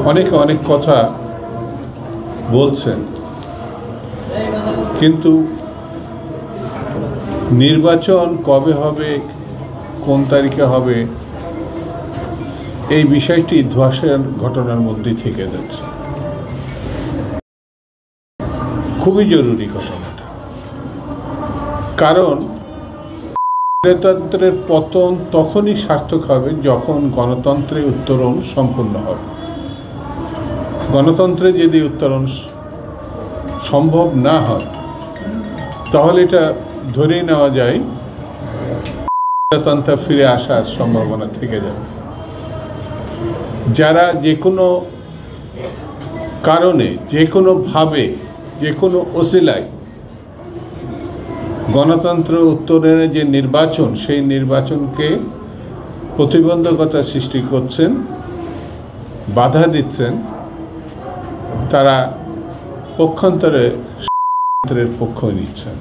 অনেকে অনেক কথা বলছেন, কিন্তু নির্বাচন কবে হবে, কোন তারিখে হবে, এই বিষয়টি ধোঁয়াশার ঘটনার মধ্যেই থেকে যাচ্ছে। খুবই জরুরি ঘটনাটা, কারণ গণতন্ত্রের পতন তখনই সার্থক হবে যখন গণতন্ত্রের উত্তরণ সম্পূর্ণ হবে। গণতন্ত্রে যদি উত্তরণ সম্ভব না হয়, তাহলে এটা ধরেই নেওয়া যায় গণতন্ত্র ফিরে আসার সম্ভাবনা থেকে যাবে। যারা যে কোনো কারণে, যে কোনোভাবে, যে কোনো ওসিলায় গণতন্ত্র উত্তরণের যে নির্বাচন, সেই নির্বাচনকে প্রতিবন্ধকতা সৃষ্টি করছেন, বাধা দিচ্ছেন, তারা পক্ষান্তরের পক্ষ নিচ্ছেন।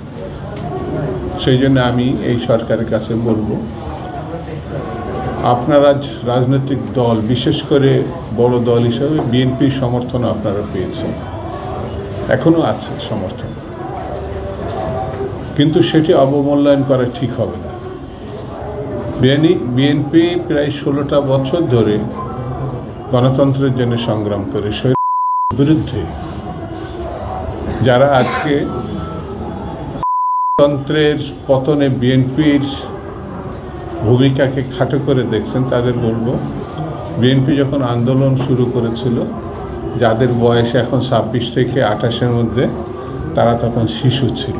সেই জন্য আমি এই সরকারের কাছে বলবো, আপনারা রাজনৈতিক দল, বিশেষ করে বড় দল হিসেবে বিএনপির সমর্থন আপনারা পেয়েছেন, এখনও আছে সমর্থন, কিন্তু সেটি অবমূল্যায়ন করা ঠিক হবে না। বিএনপি প্রায় 16টা বছর ধরে গণতন্ত্রের জন্য সংগ্রাম করে স্বৈরাচারের বিরুদ্ধে। যারা আজকে গণতন্ত্রের পতনে বিএনপির ভূমিকাকে খাটো করে দেখছেন, তাদের বলবো, বিএনপি যখন আন্দোলন শুরু করেছিল, যাদের বয়স এখন 26 থেকে 28-এর মধ্যে, তারা তখন শিশু ছিল।